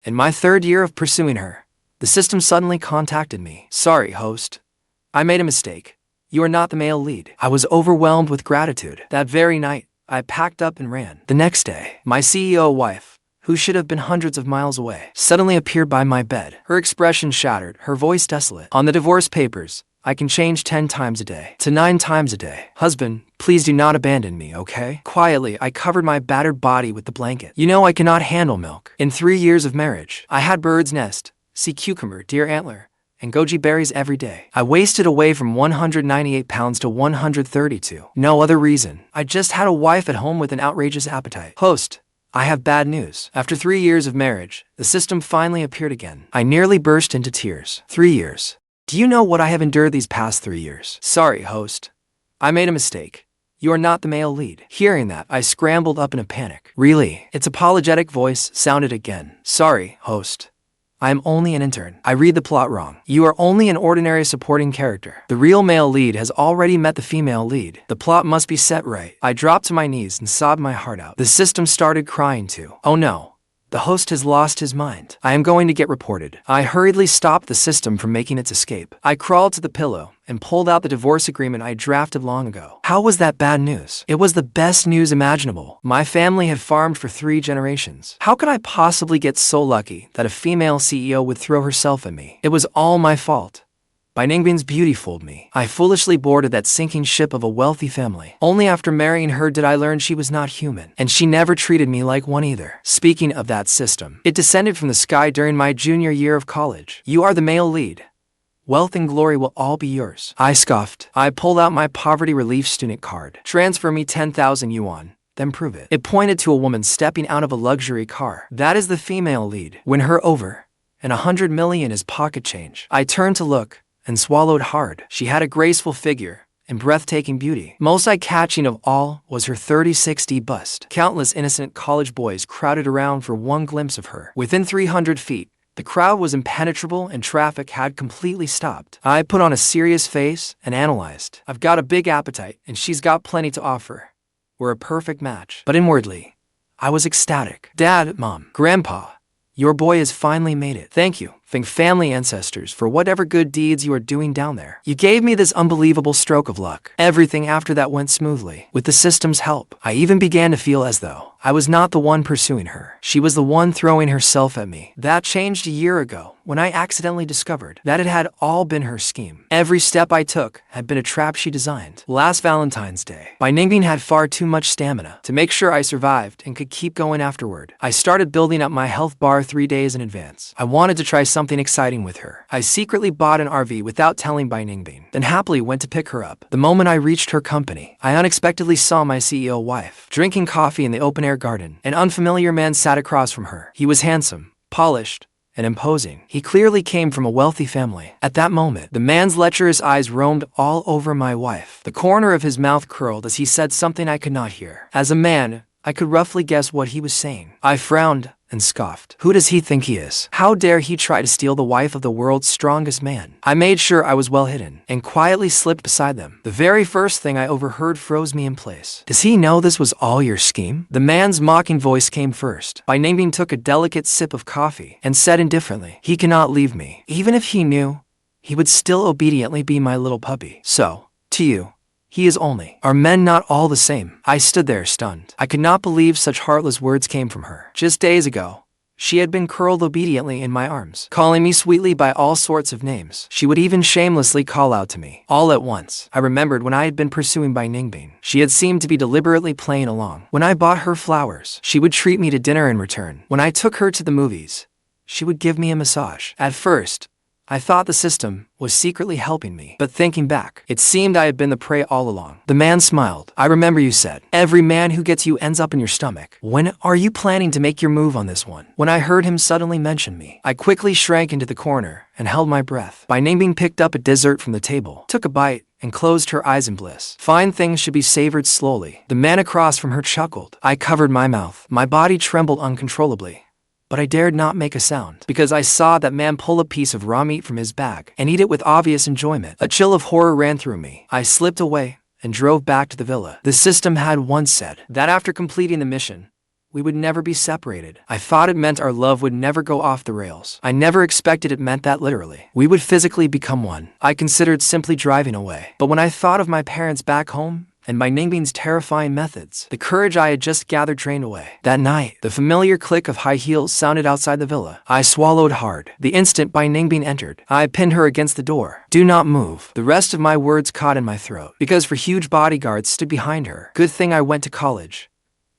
In my 3rd year of pursuing her, the system suddenly contacted me. Sorry, host. I made a mistake. You are not the male lead. I was overwhelmed with gratitude. That very night, I packed up and ran. The next day, my CEO wife, who should have been hundreds of miles away, suddenly appeared by my bed. Her expression shattered, her voice desolate. On the divorce papers, I can change 10 times a day to 9 times a day. Husband, please do not abandon me, okay? Quietly, I covered my battered body with the blanket. You know I cannot handle milk. In 3 years of marriage, I had bird's nest, sea cucumber, deer antler, and goji berries every day. I wasted away from 198 pounds to 132. No other reason. I just had a wife at home with an outrageous appetite. Host, I have bad news. After 3 years of marriage, the system finally appeared again. I nearly burst into tears. 3 years. Do you know what I have endured these past 3 years? Sorry, host. I made a mistake. You are not the male lead. Hearing that, I scrambled up in a panic. Really? Its apologetic voice sounded again. Sorry, host. I am only an intern. I read the plot wrong. You are only an ordinary supporting character. The real male lead has already met the female lead. The plot must be set right. I dropped to my knees and sobbed my heart out. The system started crying too. Oh no. The host has lost his mind. I am going to get reported. I hurriedly stopped the system from making its escape. I crawled to the pillow and pulled out the divorce agreement I drafted long ago. How was that bad news? It was the best news imaginable. My family had farmed for 3 generations. How could I possibly get so lucky that a female CEO would throw herself at me? It was all my fault. By Ningbing's beauty fooled me. I foolishly boarded that sinking ship of a wealthy family. Only after marrying her did I learn she was not human, and she never treated me like one either. Speaking of that system, it descended from the sky during my junior year of college. You are the male lead. Wealth and glory will all be yours. I scoffed. I pulled out my poverty relief student card. Transfer me 10,000 yuan. Then prove it. It pointed to a woman stepping out of a luxury car. That is the female lead. Win her over, and 100 million is pocket change. I turned to look and swallowed hard. She had a graceful figure and breathtaking beauty. Most eye-catching of all was her 30-60 bust. Countless innocent college boys crowded around for one glimpse of her. Within 300 feet, the crowd was impenetrable and traffic had completely stopped. I put on a serious face and analyzed. I've got a big appetite, and she's got plenty to offer. We're a perfect match. But inwardly, I was ecstatic. Dad, Mom, Grandpa, your boy has finally made it. Thank you, Fang family ancestors, for whatever good deeds you are doing down there. You gave me this unbelievable stroke of luck. Everything after that went smoothly. With the system's help, I even began to feel as though I was not the one pursuing her. She was the one throwing herself at me. That changed a year ago when I accidentally discovered that it had all been her scheme. Every step I took had been a trap she designed. Last Valentine's Day, Ningbing had far too much stamina to make sure I survived and could keep going afterward. I started building up my health bar 3 days in advance. I wanted to try something exciting with her. I secretly bought an RV without telling Ningbing, then happily went to pick her up. The moment I reached her company, I unexpectedly saw my CEO wife drinking coffee in the open-air garden. An unfamiliar man sat across from her. He was handsome, polished, and imposing. He clearly came from a wealthy family. At that moment, the man's lecherous eyes roamed all over my wife. The corner of his mouth curled as he said something I could not hear. As a man, I could roughly guess what he was saying. I frowned and scoffed. Who does he think he is? How dare he try to steal the wife of the world's strongest man? I made sure I was well hidden and quietly slipped beside them. The very first thing I overheard froze me in place. Does he know this was all your scheme? The man's mocking voice came first. Ningbing took a delicate sip of coffee and said indifferently, "He cannot leave me. Even if he knew, he would still obediently be my little puppy. So, to you, he is only. Are men not all the same?" I stood there stunned. I could not believe such heartless words came from her. Just days ago, she had been curled obediently in my arms, calling me sweetly by all sorts of names. She would even shamelessly call out to me. All at once, I remembered when I had been pursuing Ningbing. She had seemed to be deliberately playing along. When I bought her flowers, she would treat me to dinner in return. When I took her to the movies, she would give me a massage. At first, I thought the system was secretly helping me, but thinking back, it seemed I had been the prey all along. The man smiled. "I remember you said, every man who gets you ends up in your stomach. When are you planning to make your move on this one?" When I heard him suddenly mention me, I quickly shrank into the corner and held my breath. Ningbing picked up a dessert from the table, took a bite, and closed her eyes in bliss. Fine things should be savored slowly. The man across from her chuckled. I covered my mouth. My body trembled uncontrollably. But I dared not make a sound, because I saw that man pull a piece of raw meat from his bag and eat it with obvious enjoyment. A chill of horror ran through me. I slipped away and drove back to the villa. The system had once said that after completing the mission, we would never be separated. I thought it meant our love would never go off the rails. I never expected it meant that literally. We would physically become one. I considered simply driving away. But when I thought of my parents back home, and by Ningbing's terrifying methods, the courage I had just gathered drained away. That night, the familiar click of high heels sounded outside the villa. I swallowed hard. The instant Bai Ningbing entered, I pinned her against the door. Do not move. The rest of my words caught in my throat, because for huge bodyguards stood behind her. Good thing I went to college.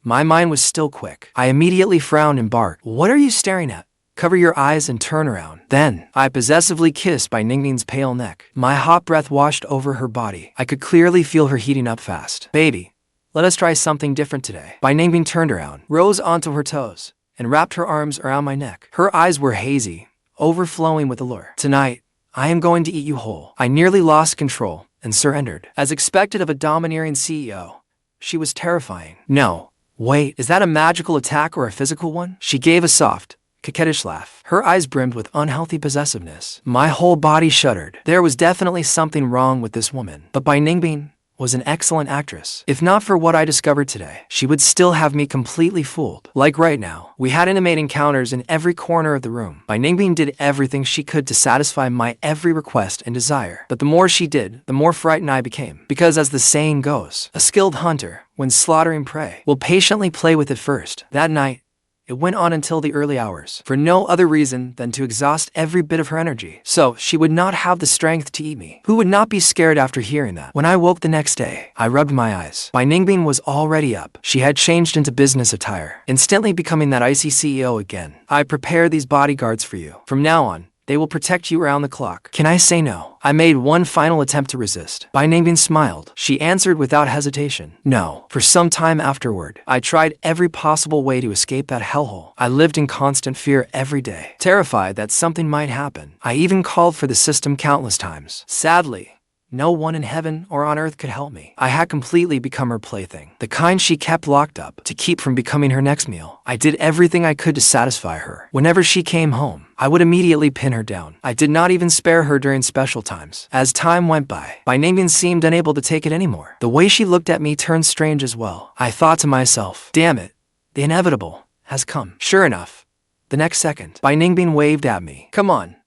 My mind was still quick. I immediately frowned and barked. What are you staring at? Cover your eyes and turn around. Then, I possessively kissed Bai Ningbing's pale neck. My hot breath washed over her body. I could clearly feel her heating up fast. Baby, let us try something different today. Bai Ningbing turned around, rose onto her toes, and wrapped her arms around my neck. Her eyes were hazy, overflowing with allure. Tonight, I am going to eat you whole. I nearly lost control and surrendered. As expected of a domineering CEO, she was terrifying. No, wait, is that a magical attack or a physical one? She gave a soft, coquettish laugh. Her eyes brimmed with unhealthy possessiveness. My whole body shuddered. There was definitely something wrong with this woman. But Bai Ningbing was an excellent actress. If not for what I discovered today, she would still have me completely fooled. Like right now, we had intimate encounters in every corner of the room. Bai Ningbing did everything she could to satisfy my every request and desire. But the more she did, the more frightened I became. Because as the saying goes, a skilled hunter, when slaughtering prey, will patiently play with it first. That night, it went on until the early hours, for no other reason than to exhaust every bit of her energy, so she would not have the strength to eat me. Who would not be scared after hearing that? When I woke the next day, I rubbed my eyes. Bai Ningbing was already up. She had changed into business attire, instantly becoming that icy CEO again. I prepared these bodyguards for you. From now on, they will protect you around the clock. Can I say no? I made one final attempt to resist. Bai Ningbing smiled. She answered without hesitation. No. For some time afterward, I tried every possible way to escape that hellhole. I lived in constant fear every day, terrified that something might happen. I even called for the system countless times. Sadly, no one in heaven or on earth could help me. I had completely become her plaything, the kind she kept locked up to keep from becoming her next meal. I did everything I could to satisfy her. Whenever she came home, I would immediately pin her down. I did not even spare her during special times. As time went by, Bai Ningbing seemed unable to take it anymore. The way she looked at me turned strange as well. I thought to myself, damn it, the inevitable has come. Sure enough, the next second, Bai Ningbing waved at me. Come on.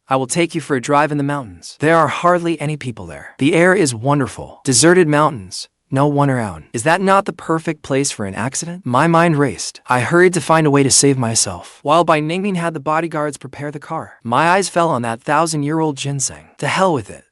I will take you for a drive in the mountains. There are hardly any people there. The air is wonderful. Deserted mountains. No one around. Is that not the perfect place for an accident? My mind raced. I hurried to find a way to save myself. While Bai Ningbing had the bodyguards prepare the car, my eyes fell on that 1,000-year-old ginseng. To hell with it.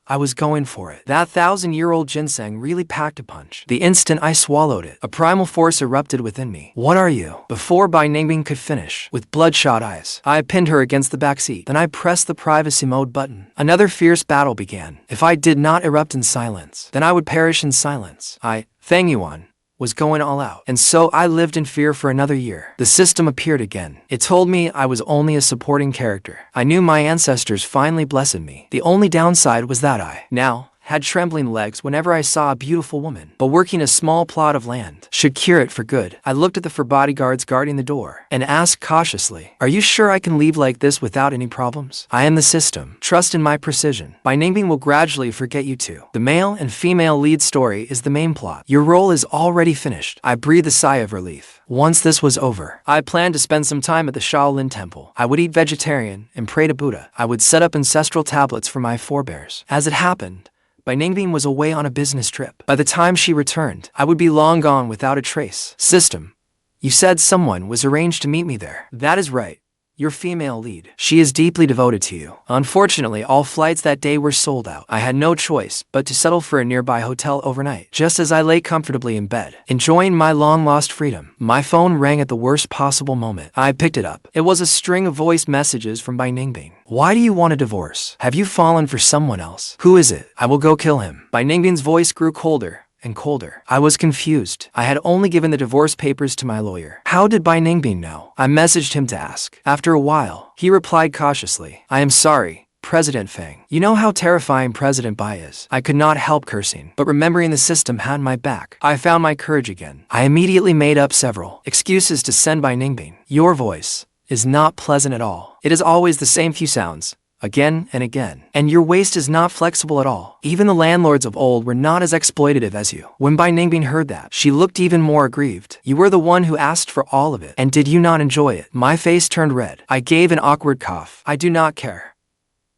I was going for it. That 1,000-year-old ginseng really packed a punch. The instant I swallowed it, a primal force erupted within me. What are you? Before Bai Ningbing could finish, with bloodshot eyes, I pinned her against the back seat. Then I pressed the privacy mode button. Another fierce battle began. If I did not erupt in silence, then I would perish in silence. Fang Yuan, was going all out. And so I lived in fear for another year. The system appeared again. It told me I was only a supporting character. I knew my ancestors finally blessed me. The only downside was that I, now, had trembling legs whenever I saw a beautiful woman. But working a small plot of land should cure it for good. I looked at the four bodyguards guarding the door and asked cautiously, are you sure I can leave like this without any problems? I am the system. Trust in my precision. Bai Ningbing will gradually forget you two. The male and female lead story is the main plot. Your role is already finished. I breathed a sigh of relief. Once this was over, I planned to spend some time at the Shaolin Temple. I would eat vegetarian and pray to Buddha. I would set up ancestral tablets for my forebears. As it happened, Bai Ningbing was away on a business trip. By the time she returned, I would be long gone without a trace. System, you said someone was arranged to meet me there. That is right. Your female lead. She is deeply devoted to you. Unfortunately, all flights that day were sold out. I had no choice but to settle for a nearby hotel overnight. Just as I lay comfortably in bed, enjoying my long-lost freedom, my phone rang at the worst possible moment. I picked it up. It was a string of voice messages from Bai Ningbing. Why do you want a divorce? Have you fallen for someone else? Who is it? I will go kill him. Bai Ningbing's voice grew colder and colder. I was confused. I had only given the divorce papers to my lawyer. How did Bai Ningbing know? I messaged him to ask. After a while, he replied cautiously, I am sorry, President Fang. You know how terrifying President Bai is. I could not help cursing, but remembering the system had my back, I found my courage again. I immediately made up several excuses to send Bai Ningbing. Your voice is not pleasant at all. It is always the same few sounds. again and again. And your waist is not flexible at all. Even the landlords of old were not as exploitative as you. When Bai Ningbing heard that, she looked even more aggrieved. You were the one who asked for all of it. And did you not enjoy it? My face turned red. I gave an awkward cough. I do not care.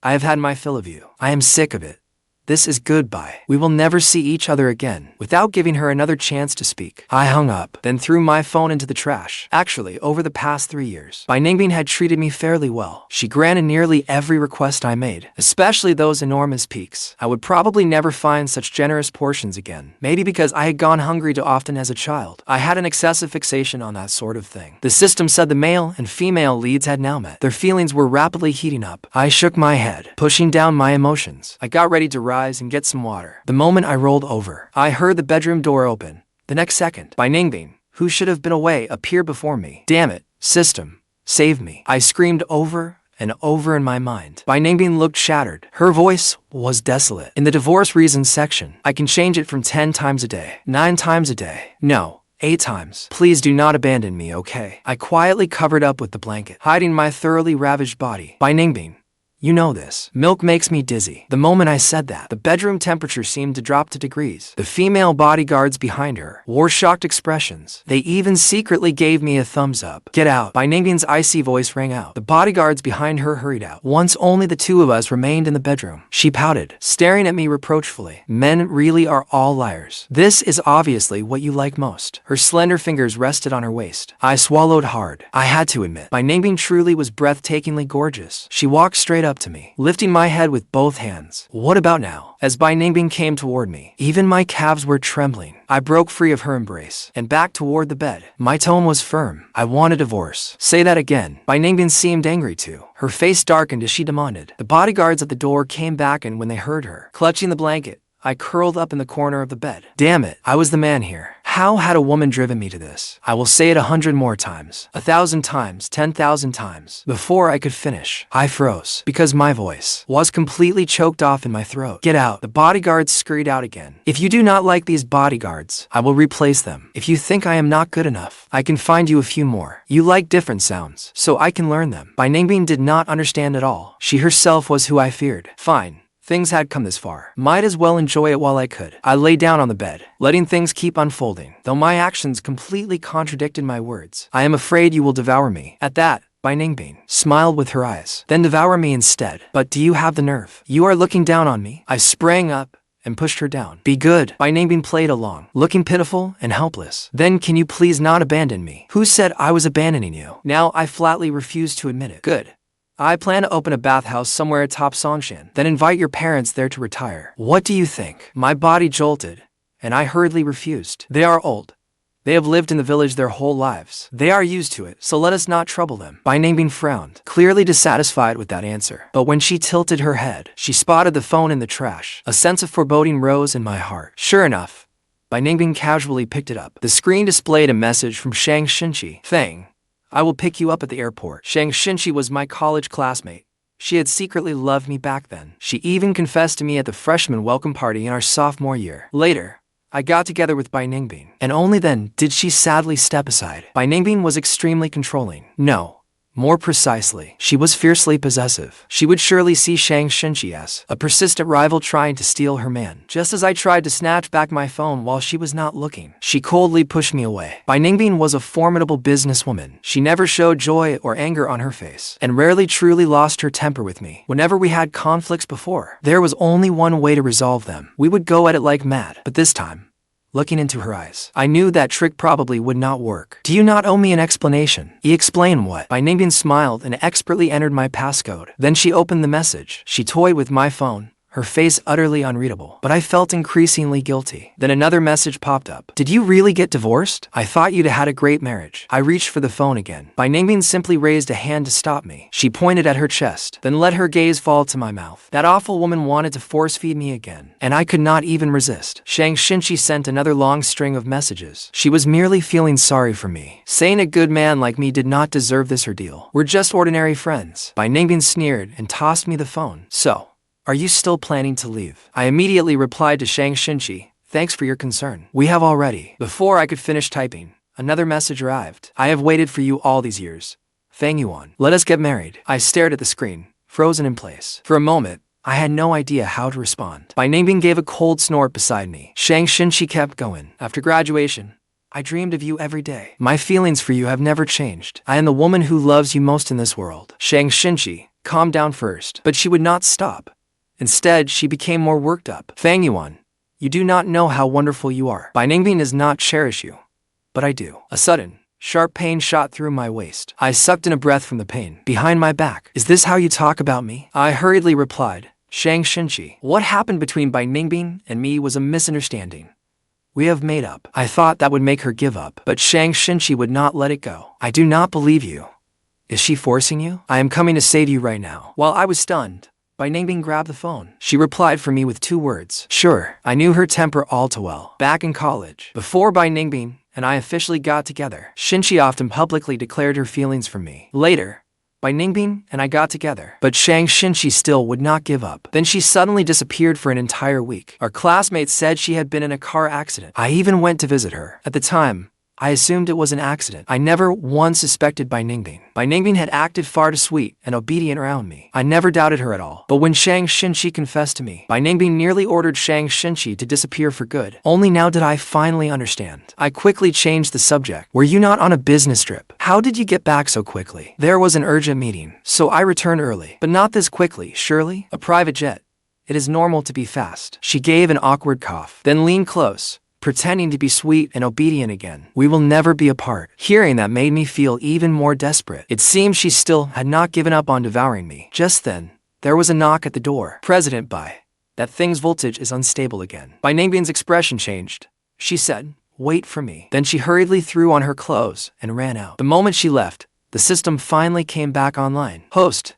I have had my fill of you. I am sick of it. This is goodbye. We will never see each other again. Without giving her another chance to speak, I hung up, then threw my phone into the trash. Actually, over the past 3 years, Bai Ningbing had treated me fairly well. She granted nearly every request I made, especially those enormous peaks. I would probably never find such generous portions again. Maybe because I had gone hungry too often as a child. I had an excessive fixation on that sort of thing. The system said the male and female leads had now met. Their feelings were rapidly heating up. I shook my head, pushing down my emotions. I got ready to rise and get some water. The moment I rolled over, I heard the bedroom door open. The next second, Bai Ningbing, who should have been away, appeared before me. Damn it, system, save me. I screamed over and over in my mind. Bai Ningbing looked shattered. Her voice was desolate. In the divorce reasons section, I can change it from 10 times a day, 9 times a day. No. 8 times. Please do not abandon me, okay? I quietly covered up with the blanket, hiding my thoroughly ravaged body. Bai Ningbing, you know this. Milk makes me dizzy. The moment I said that, the bedroom temperature seemed to drop to degrees. The female bodyguards behind her wore shocked expressions. They even secretly gave me a thumbs up. Get out. Bai Ningbing's icy voice rang out. The bodyguards behind her hurried out. Once only the two of us remained in the bedroom. She pouted, staring at me reproachfully. Men really are all liars. This is obviously what you like most. Her slender fingers rested on her waist. I swallowed hard. I had to admit, Bai Ningbing truly was breathtakingly gorgeous. She walked straight up to me, lifting my head with both hands. What about now? As Bai Ningbing came toward me, even my calves were trembling. I broke free of her embrace and backed toward the bed. My tone was firm. I want a divorce. Say that again. Bai Ningbing seemed angry too. Her face darkened as she demanded. The bodyguards at the door came back, and when they heard her clutching the blanket, I curled up in the corner of the bed. Damn it, I was the man here. How had a woman driven me to this? I will say it 100 more times, 1,000 times, 10,000 times. Before I could finish, I froze, because my voice was completely choked off in my throat. Get out. The bodyguards scurried out again. If you do not like these bodyguards, I will replace them. If you think I am not good enough, I can find you a few more. You like different sounds, so I can learn them. Bai Ningbing did not understand at all. She herself was who I feared. Fine. Things had come this far. Might as well enjoy it while I could. I lay down on the bed, letting things keep unfolding, though my actions completely contradicted my words. I am afraid you will devour me. At that, Bai Ningbing smiled with her eyes. Then devour me instead. But do you have the nerve? You are looking down on me? I sprang up and pushed her down. Be good. Bai Ningbing played along, looking pitiful and helpless. Then can you please not abandon me? Who said I was abandoning you? Now I flatly refused to admit it. Good. I plan to open a bathhouse somewhere atop Songshan, then invite your parents there to retire. What do you think? My body jolted, and I hurriedly refused. They are old. They have lived in the village their whole lives. They are used to it, so let us not trouble them. Bai Ningbing frowned, clearly dissatisfied with that answer. But when she tilted her head, she spotted the phone in the trash. A sense of foreboding rose in my heart. Sure enough, Bai Ningbing casually picked it up. The screen displayed a message from Shang Xinci. Fang, I will pick you up at the airport. Shang Xinci was my college classmate. She had secretly loved me back then. She even confessed to me at the freshman welcome party in our sophomore year. Later, I got together with Bai Ningbing, and only then did she sadly step aside. Bai Ningbing was extremely controlling. No. More precisely, she was fiercely possessive. She would surely see Shang Xinci as a persistent rival trying to steal her man. Just as I tried to snatch back my phone while she was not looking, she coldly pushed me away. Bai Ningbing was a formidable businesswoman. She never showed joy or anger on her face, and rarely truly lost her temper with me. Whenever we had conflicts before, there was only one way to resolve them. We would go at it like mad. But this time, looking into her eyes, I knew that trick probably would not work. Do you not owe me an explanation? Explain what? Bai Ningbing smiled and expertly entered my passcode. Then she opened the message. She toyed with my phone, her face utterly unreadable. But I felt increasingly guilty. Then another message popped up. Did you really get divorced? I thought you'd had a great marriage. I reached for the phone again. Bai Ningbing simply raised a hand to stop me. She pointed at her chest, then let her gaze fall to my mouth. That awful woman wanted to force-feed me again, and I could not even resist. Shang Xinci sent another long string of messages. She was merely feeling sorry for me, saying a good man like me did not deserve this ordeal. We're just ordinary friends. Bai Ningbing sneered and tossed me the phone. So, are you still planning to leave? I immediately replied to Shang Xinci, thanks for your concern. We have already. Before I could finish typing, another message arrived. I have waited for you all these years. Fang Yuan. Let us get married. I stared at the screen, frozen in place. For a moment, I had no idea how to respond. Ningbing gave a cold snort beside me. Xinci kept going. After graduation, I dreamed of you every day. My feelings for you have never changed. I am the woman who loves you most in this world. Xinci calmed down first, but she would not stop. Instead, she became more worked up. Fang Yuan, you do not know how wonderful you are. Ningbing does not cherish you, but I do. A sudden, sharp pain shot through my waist. I sucked in a breath from the pain. Behind my back, is this how you talk about me? I hurriedly replied, Xinci. What happened between Ningbing and me was a misunderstanding. We have made up. I thought that would make her give up, but Xinci would not let it go. I do not believe you. Is she forcing you? I am coming to save you right now. While I was stunned, Ningbing grabbed the phone. She replied for me with 2 words. Sure, I knew her temper all too well. Back in college, before Ningbing and I officially got together, Xinci often publicly declared her feelings for me. Later, Ningbing and I got together, but Xinci still would not give up. Then she suddenly disappeared for an entire week. Our classmates said she had been in a car accident. I even went to visit her. At the time, I assumed it was an accident. I never once suspected Ningbing. Ningbing had acted far too sweet and obedient around me. I never doubted her at all. But when Xinci confessed to me, Ningbing nearly ordered Xinci to disappear for good. Only now did I finally understand. I quickly changed the subject. Were you not on a business trip? How did you get back so quickly? There was an urgent meeting, so I returned early. But not this quickly, surely? A private jet. It is normal to be fast. She gave an awkward cough, then leaned close, pretending to be sweet and obedient again. We will never be apart. Hearing that made me feel even more desperate. It seemed she still had not given up on devouring me. Just then, there was a knock at the door. President that thing's voltage is unstable again. Ningbing's expression changed. She said, wait for me. Then she hurriedly threw on her clothes and ran out. The moment she left, the system finally came back online. Host,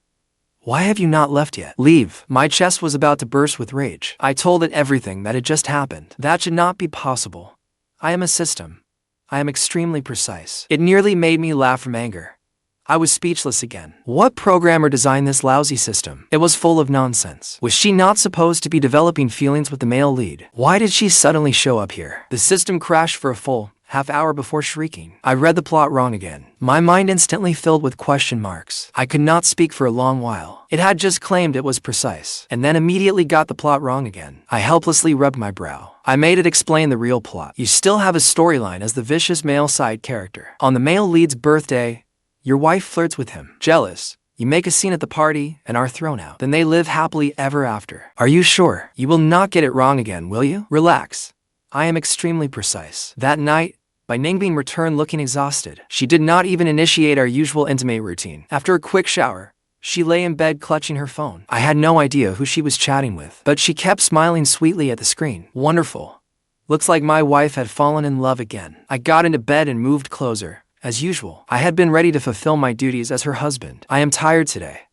why have you not left yet? Leave. My chest was about to burst with rage. I told it everything that had just happened. That should not be possible. I am a system. I am extremely precise. It nearly made me laugh from anger. I was speechless again. What programmer designed this lousy system? It was full of nonsense. Was she not supposed to be developing feelings with the male lead? Why did she suddenly show up here? The system crashed for a full half-hour before shrieking. I read the plot wrong again. My mind instantly filled with question marks. I could not speak for a long while. It had just claimed it was precise, and then immediately got the plot wrong again. I helplessly rubbed my brow. I made it explain the real plot. You still have a storyline as the vicious male side character. On the male lead's birthday, your wife flirts with him. Jealous, you make a scene at the party and are thrown out. Then they live happily ever after. Are you sure? You will not get it wrong again, will you? Relax. I am extremely precise. That night, Ningbing returned looking exhausted. She did not even initiate our usual intimate routine. After a quick shower, she lay in bed clutching her phone. I had no idea who she was chatting with, but she kept smiling sweetly at the screen. Wonderful. Looks like my wife had fallen in love again. I got into bed and moved closer. As usual, I had been ready to fulfill my duties as her husband. I am tired today.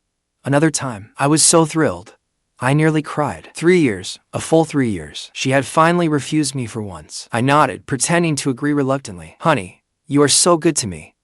Another time. I was so thrilled. I nearly cried. 3 years, a full 3 years. She had finally refused me for once. I nodded, pretending to agree reluctantly. Honey, you are so good to me.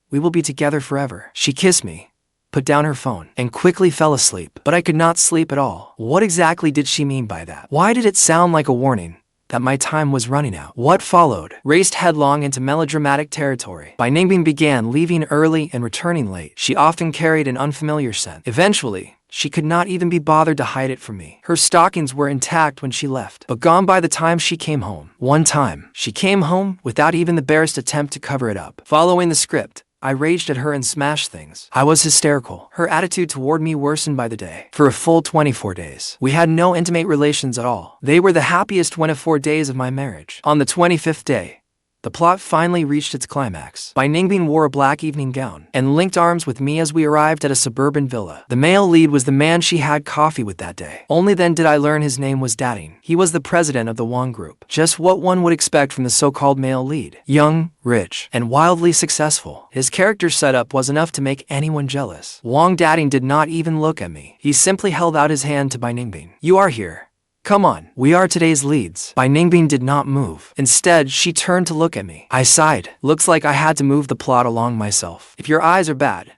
We will be together forever. She kissed me, put down her phone, and quickly fell asleep. But I could not sleep at all. What exactly did she mean by that? Why did it sound like a warning that my time was running out? What followed raced headlong into melodramatic territory. Ningbing began leaving early and returning late. She often carried an unfamiliar scent. Eventually, she could not even be bothered to hide it from me. Her stockings were intact when she left, but gone by the time she came home. One time, she came home without even the barest attempt to cover it up. Following the script, I raged at her and smashed things. I was hysterical. Her attitude toward me worsened by the day. For a full 24 days, we had no intimate relations at all. They were the happiest 24 days of my marriage. On the 25th day, the plot finally reached its climax. Ningbing wore a black evening gown and linked arms with me as we arrived at a suburban villa. The male lead was the man she had coffee with that day. Only then did I learn his name was Dateng. He was the president of the Wang group. Just what one would expect from the so-called male lead. Young, rich, and wildly successful. His character setup was enough to make anyone jealous. Dateng did not even look at me. He simply held out his hand to Ningbing. You are here. Come on, we are today's leads. Ningbing did not move. Instead, she turned to look at me. I sighed. Looks like I had to move the plot along myself. If your eyes are bad,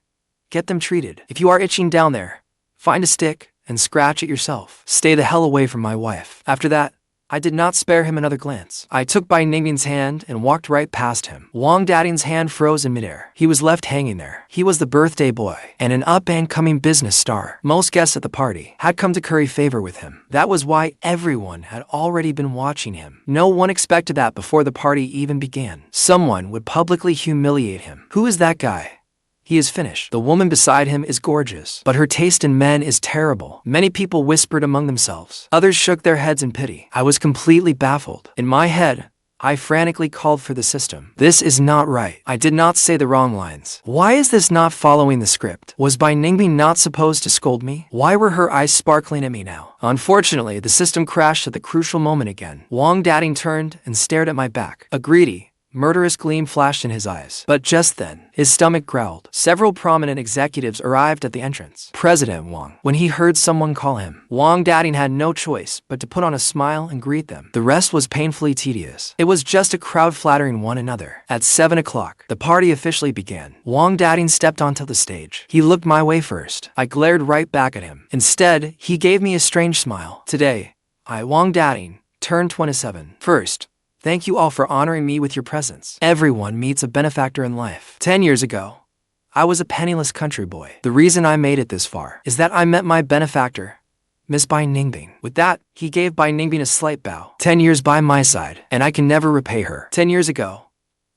get them treated. If you are itching down there, find a stick and scratch it yourself. Stay the hell away from my wife. After that, I did not spare him another glance. I took Bai Ningbing's hand and walked right past him. Wang Dating's hand froze in midair. He was left hanging there. He was the birthday boy and an up-and-coming business star. Most guests at the party had come to curry favor with him. That was why everyone had already been watching him. No one expected that before the party even began. Someone would publicly humiliate him. Who is that guy? He is finished. The woman beside him is gorgeous, but her taste in men is terrible. Many people whispered among themselves. Others shook their heads in pity. I was completely baffled. In my head, I frantically called for the system. This is not right. I did not say the wrong lines. Why is this not following the script? Was Bai Ningbing not supposed to scold me? Why were her eyes sparkling at me now? Unfortunately, the system crashed at the crucial moment again. Wang Dating turned and stared at my back. A greedy, murderous gleam flashed in his eyes. But just then, his stomach growled. Several prominent executives arrived at the entrance. President Wang. When he heard someone call him, Wang Dating had no choice but to put on a smile and greet them. The rest was painfully tedious. It was just a crowd flattering one another. At 7 o'clock, the party officially began. Wang Dating stepped onto the stage. He looked my way first. I glared right back at him. Instead, he gave me a strange smile. Today, I, Wang Dating, turned 27. First, thank you all for honoring me with your presence. Everyone meets a benefactor in life. 10 years ago, I was a penniless country boy. The reason I made it this far is that I met my benefactor, Miss Bai Ningbing. With that, he gave Bai Ningbing a slight bow. 10 years by my side, and I can never repay her. 10 years ago,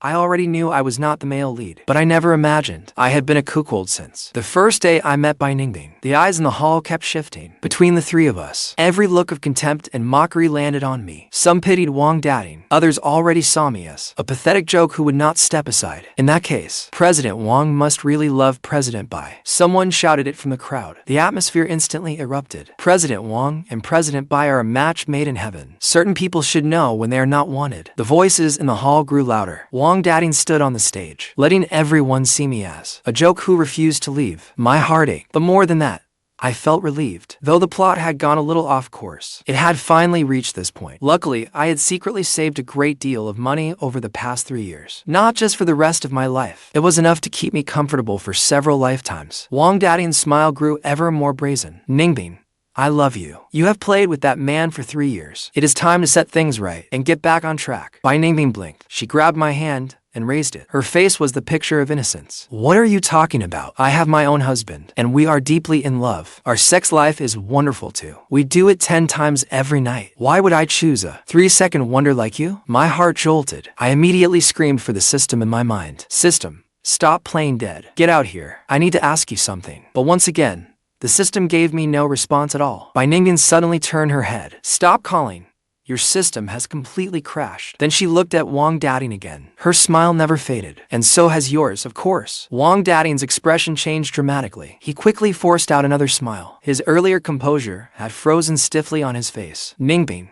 I already knew I was not the male lead, but I never imagined I had been a cuckold since. The first day I met Bai Ningbing, the eyes in the hall kept shifting. Between the three of us, every look of contempt and mockery landed on me. Some pitied Wang Dating, others already saw me as a pathetic joke who would not step aside. In that case, President Wang must really love President Bai. Someone shouted it from the crowd. The atmosphere instantly erupted. President Wang and President Bai are a match made in heaven. Certain people should know when they are not wanted. The voices in the hall grew louder. Wang Dating stood on the stage, letting everyone see me as a joke who refused to leave. My heart ached, but more than that, I felt relieved. Though the plot had gone a little off course, it had finally reached this point. Luckily, I had secretly saved a great deal of money over the past 3 years. Not just for the rest of my life. It was enough to keep me comfortable for several lifetimes. Wang Dating's smile grew ever more brazen. Ningbing, I love you. You have played with that man for 3 years. It is time to set things right and get back on track. Bai Ningbing blinked. She grabbed my hand and raised it. Her face was the picture of innocence. What are you talking about? I have my own husband, and we are deeply in love. Our sex life is wonderful too. We do it 10 times every night. Why would I choose a 3-second wonder like you? My heart jolted. I immediately screamed for the system in my mind. System, stop playing dead. Get out here. I need to ask you something. But once again, the system gave me no response at all. Bai Ningbing suddenly turned her head. Stop calling. Your system has completely crashed. Then she looked at Wang Dating again. Her smile never faded. And so has yours, of course. Wang Dating's expression changed dramatically. He quickly forced out another smile. His earlier composure had frozen stiffly on his face. Ningbing,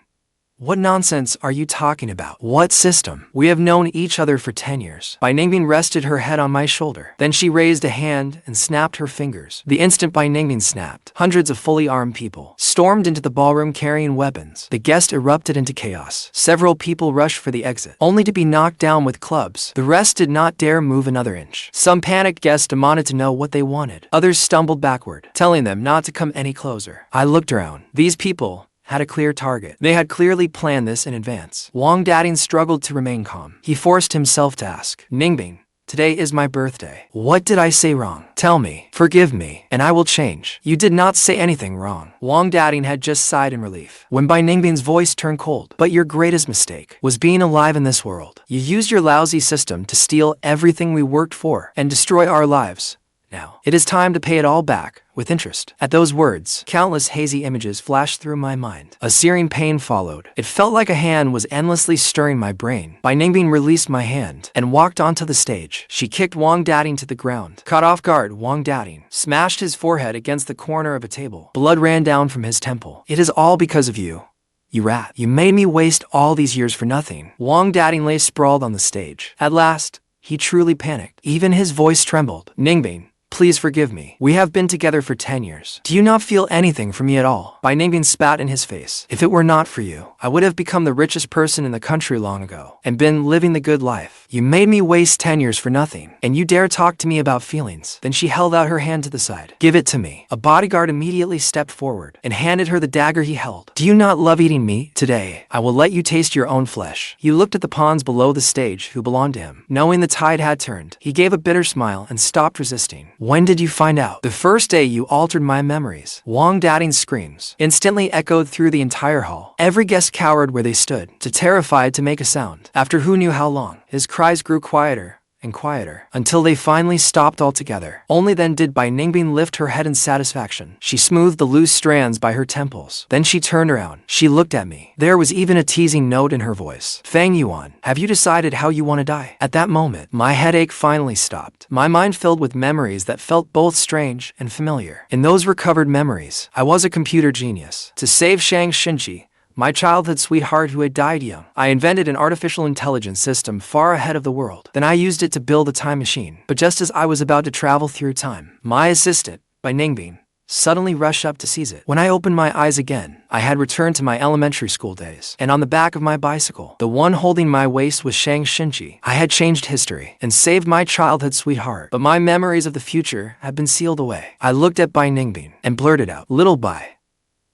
what nonsense are you talking about? What system? We have known each other for 10 years. Bai Ningbing rested her head on my shoulder. Then she raised a hand and snapped her fingers. The instant Bai Ningbing snapped, hundreds of fully armed people stormed into the ballroom carrying weapons. The guest erupted into chaos. Several people rushed for the exit, only to be knocked down with clubs. The rest did not dare move another inch. Some panicked guests demanded to know what they wanted. Others stumbled backward, telling them not to come any closer. I looked around. These people had a clear target. They had clearly planned this in advance. Wang Dating struggled to remain calm. He forced himself to ask, Ningbing, today is my birthday. What did I say wrong? Tell me, forgive me, and I will change. You did not say anything wrong. Wang Dating had just sighed in relief when Bai Ningbing's voice turned cold. But your greatest mistake was being alive in this world. You used your lousy system to steal everything we worked for and destroy our lives. Now, it is time to pay it all back, with interest. At those words, countless hazy images flashed through my mind. A searing pain followed. It felt like a hand was endlessly stirring my brain. Bai Ningbing released my hand and walked onto the stage. She kicked Wang Dating to the ground. Caught off guard, Wang Dating smashed his forehead against the corner of a table. Blood ran down from his temple. It is all because of you. You rat. You made me waste all these years for nothing. Wang Dating lay sprawled on the stage. At last, he truly panicked. Even his voice trembled. Ningbing, Please forgive me. We have been together for 10 years. Do you not feel anything for me at all? Bai Ningbing spat in his face. If it were not for you, I would have become the richest person in the country long ago and been living the good life. You made me waste 10 years for nothing, and you dare talk to me about feelings. Then she held out her hand to the side. Give it to me. A bodyguard immediately stepped forward and handed her the dagger he held. Do you not love eating meat? Today, I will let you taste your own flesh. He looked at the pawns below the stage who belonged to him. Knowing the tide had turned, he gave a bitter smile and stopped resisting. When did you find out? The first day you altered my memories. Wang Dateng's screams instantly echoed through the entire hall. Every guest cowered where they stood, too terrified to make a sound. After who knew how long, his cries grew quieter and quieter, until they finally stopped altogether. Only then did Bai Ningbing lift her head in satisfaction. She smoothed the loose strands by her temples. Then she turned around. She looked at me. There was even a teasing note in her voice. Fang Yuan, have you decided how you want to die? At that moment, my headache finally stopped. My mind filled with memories that felt both strange and familiar. In those recovered memories, I was a computer genius. To save Shang Xinci, my childhood sweetheart who had died young, I invented an artificial intelligence system far ahead of the world. Then I used it to build a time machine. But just as I was about to travel through time, my assistant, Bai Ningbing, suddenly rushed up to seize it. When I opened my eyes again, I had returned to my elementary school days. And on the back of my bicycle, the one holding my waist was Shang Xinci. I had changed history and saved my childhood sweetheart. But my memories of the future had been sealed away. I looked at Bai Ningbing and blurted out, "Little Bai,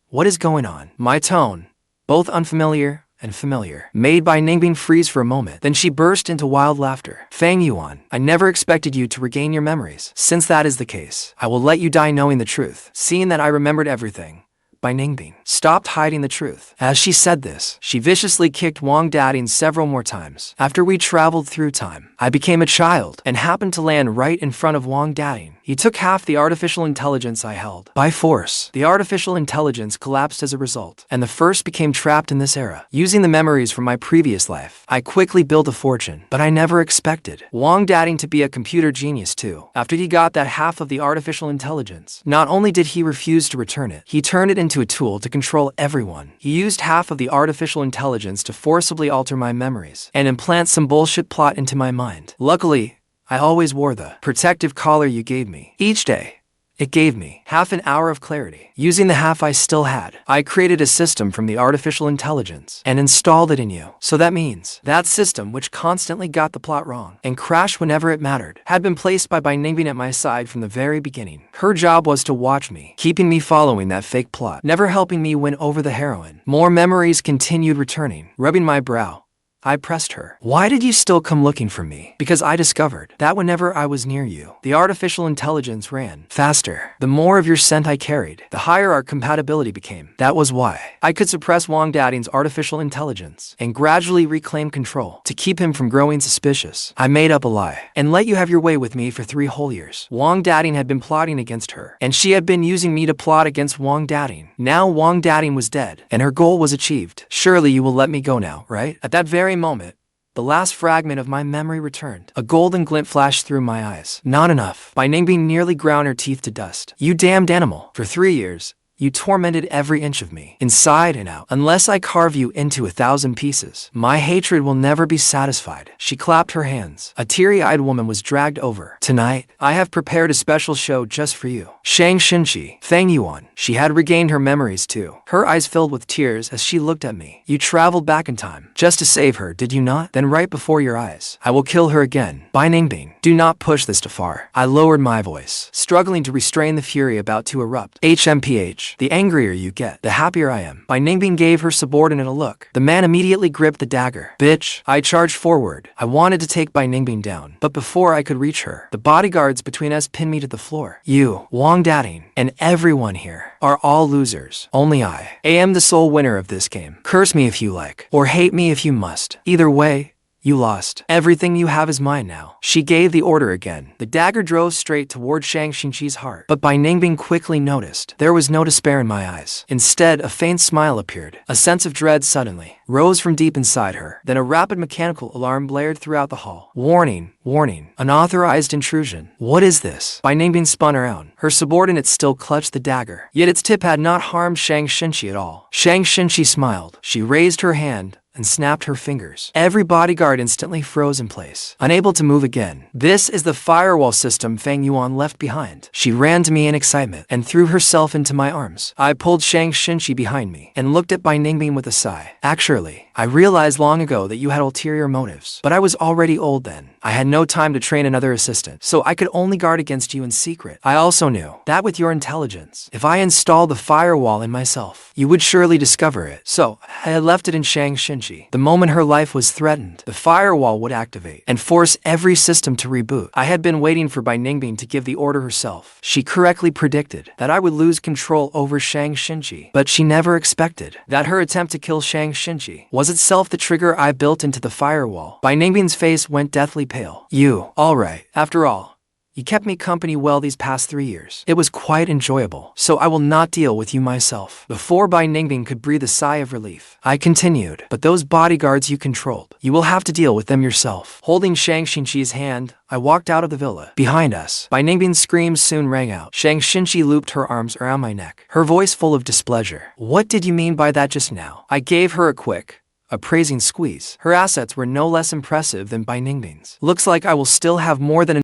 what is going on?" My tone, both unfamiliar and familiar, made Bai Ningbing freeze for a moment. Then she burst into wild laughter. Fang Yuan, I never expected you to regain your memories. Since that is the case, I will let you die knowing the truth. Seeing that I remembered everything, Bai Ningbing stopped hiding the truth. As she said this, she viciously kicked Wang Dateng several more times. After we traveled through time, I became a child and happened to land right in front of Wang Dateng. He took half the artificial intelligence I held. By force, the artificial intelligence collapsed as a result, and the first became trapped in this era. Using the memories from my previous life, I quickly built a fortune, but I never expected Wang Dateng to be a computer genius too. After he got that half of the artificial intelligence, not only did he refuse to return it, he turned it into a tool to control everyone. He used half of the artificial intelligence to forcibly alter my memories and implant some bullshit plot into my mind. Luckily, I always wore the protective collar you gave me. Each day, it gave me half an hour of clarity. Using the half I still had, I created a system from the artificial intelligence and installed it in you. So that means that system, which constantly got the plot wrong and crashed whenever it mattered, had been placed by Bai Ningbing at my side from the very beginning. Her job was to watch me, keeping me following that fake plot, never helping me win over the heroine. More memories continued returning. Rubbing my brow, I pressed her. Why did you still come looking for me? Because I discovered that whenever I was near you, the artificial intelligence ran faster. The more of your scent I carried, the higher our compatibility became. That was why I could suppress Wang Dateng's artificial intelligence and gradually reclaim control. To keep him from growing suspicious, I made up a lie and let you have your way with me for 3 whole years. Wang Dateng had been plotting against her, and she had been using me to plot against Wang Dateng. Now Wang Dateng was dead, and her goal was achieved. Surely you will let me go now, right? At that very moment, the last fragment of my memory returned. A golden glint flashed through my eyes. Not enough. Bai Ningbing nearly ground her teeth to dust. You damned animal. For 3 years, you tormented every inch of me, inside and out. Unless I carve you into 1,000 pieces, my hatred will never be satisfied. She clapped her hands. A teary-eyed woman was dragged over. Tonight, I have prepared a special show just for you. Shang Xinci, Fang Yuan. She had regained her memories too. Her eyes filled with tears as she looked at me. You traveled back in time, just to save her, did you not? Then right before your eyes, I will kill her again. Bai Ningbing, do not push this too far. I lowered my voice, struggling to restrain the fury about to erupt. HMPH. The angrier you get, the happier I am. Bai Ningbing gave her subordinate a look. The man immediately gripped the dagger. Bitch. I charged forward. I wanted to take Bai Ningbing down, but before I could reach her, the bodyguards between us pinned me to the floor. You, Wang Dateng, and everyone here are all losers. Only I am the sole winner of this game. Curse me if you like, or hate me if you must. Either way, you lost. Everything you have is mine now. She gave the order again. The dagger drove straight toward Shang Xinqi's heart. But Bai Ningbing quickly noticed there was no despair in my eyes. Instead, a faint smile appeared. A sense of dread suddenly rose from deep inside her. Then a rapid mechanical alarm blared throughout the hall. Warning, warning, unauthorized intrusion. What is this? Bai Ningbing spun around. Her subordinate still clutched the dagger. Yet its tip had not harmed Shang Xinci at all. Shang Xinci smiled. She raised her hand, and snapped her fingers. Every bodyguard instantly froze in place, unable to move again. This is the firewall system Fang Yuan left behind. She ran to me in excitement and threw herself into my arms. I pulled Shang Xinci behind me and looked at Ningbing with a sigh. Actually, I realized long ago that you had ulterior motives, but I was already old then. I had no time to train another assistant, so I could only guard against you in secret. I also knew that with your intelligence, if I installed the firewall in myself, you would surely discover it. So, I had left it in Shang Xinci. The moment her life was threatened, the firewall would activate and force every system to reboot. I had been waiting for Ningbing to give the order herself. She correctly predicted that I would lose control over Shang Xinci, but she never expected that her attempt to kill Shang Xinci was itself the trigger I built into the firewall. Ningbing's face went deathly pale. You, alright, after all, you kept me company well these past 3 years. It was quite enjoyable, so I will not deal with you myself. Before Ningbing could breathe a sigh of relief, I continued, but those bodyguards you controlled, you will have to deal with them yourself. Holding Shang Xinqi's hand, I walked out of the villa. Behind us, Ningbing's screams soon rang out. Shang Xinci looped her arms around my neck, her voice full of displeasure. What did you mean by that just now? I gave her a quick, appraising squeeze. Her assets were no less impressive than Ningbing's. Looks like I will still have more than